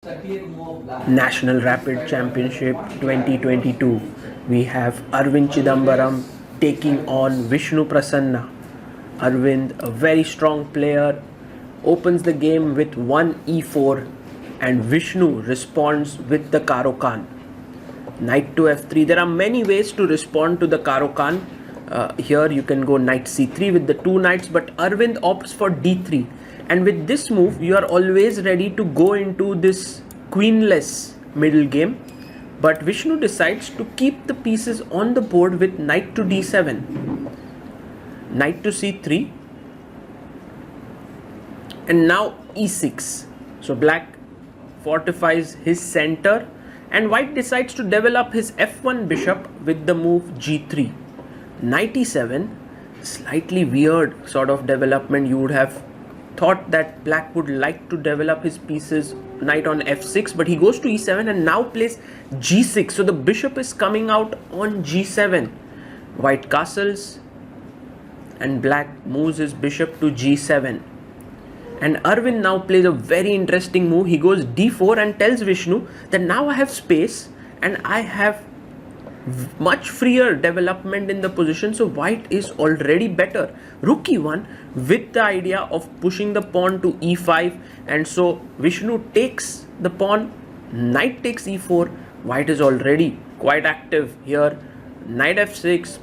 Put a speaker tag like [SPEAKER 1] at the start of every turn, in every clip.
[SPEAKER 1] National Rapid Championship 2022. We have Aravindh Chithambaram taking on Vishnu Prasanna. Aravindh, a very strong player, opens the game with one e4 and Vishnu responds with the Caro Kann. Knight to f3. There are many ways to respond to the Caro Kann. Here you can go knight c3 with the two knights, but Aravindh opts for d3. And with this move, you are always ready to go into this queenless middle game. But Vishnu decides to keep the pieces on the board with knight to d7. Knight to c3. And now e6. So black fortifies his center. And white decides to develop his f1 bishop with the move g3. Knight e7. Slightly weird sort of development. You would have thought that black would like to develop his pieces knight on f6, but he goes to e7 and now plays g6. So the bishop is coming out on g7. White castles and black moves his bishop to g7. And Aravindh now plays a very interesting move. He goes d4 and tells Vishnu that now I have space and I have much freer development in the position, so white is already better. Rook e1 with the idea of pushing the pawn to e5, and so Vishnu takes the pawn, knight takes e4. White is already quite active here. Knight f6.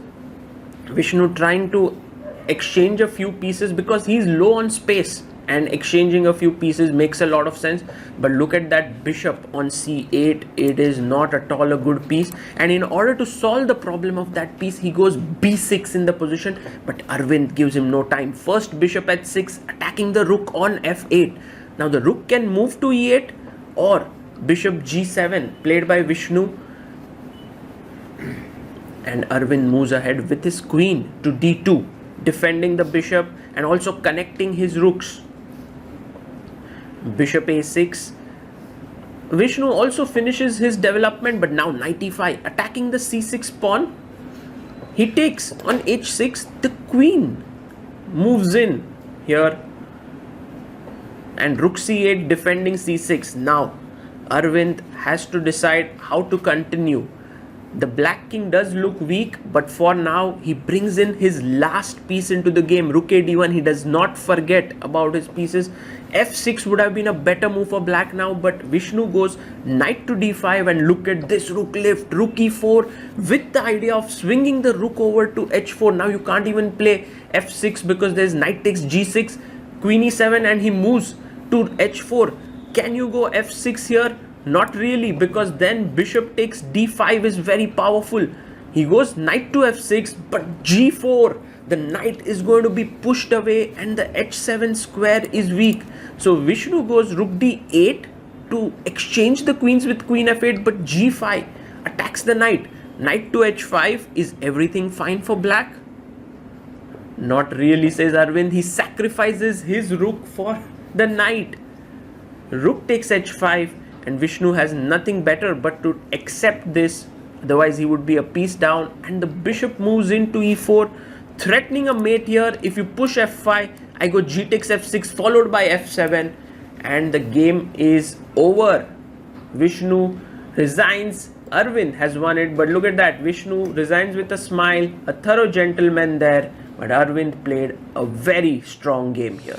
[SPEAKER 1] Vishnu trying to exchange a few pieces because he's low on space, and exchanging a few pieces makes a lot of sense. But look at that bishop on c8. It is not at all a good piece, and in order to solve the problem of that piece, he goes b6 in the position, but Aravindh gives him no time. First bishop at 6 attacking the rook on f8. Now the rook can move to e8 or bishop g7 played by Vishnu, and Aravindh moves ahead with his queen to d2, defending the bishop and also connecting his rooks. Bishop a6. Vishnu also finishes his development, but now knight e5 attacking the c6 pawn. He takes on h6. The queen moves in here, and rook c8 defending c6. Now Aravindh has to decide how to continue. The black king does look weak, but for now he brings in his last piece into the game. Rook a d1. He does not forget about his pieces. f6 would have been a better move for black now, but Vishnu goes knight to d5, and look at this rook lift. Rook e4 with the idea of swinging the rook over to h4. Now you can't even play f6 because there's knight takes g6, queen e7, and he moves to h4. Can you go f6 here? Not really, because then bishop takes d5 is very powerful. He goes knight to f6, but g4. The knight is going to be pushed away and the h7 square is weak. So Vishnu goes rook d8 to exchange the queens with queen f8, but g5 attacks the knight. Knight to h5. Is everything fine for black? Not really, says Aravindh. He sacrifices his rook for the knight. Rook takes h5. And Vishnu has nothing better but to accept this, otherwise he would be a piece down, and the bishop moves into e4, threatening a mate here. If you push f5, I go g takes f6 followed by f7, and the game is over. Vishnu resigns. Aravindh has won it, but look at that. Vishnu resigns with a smile, a thorough gentleman there, but Aravindh played a very strong game here.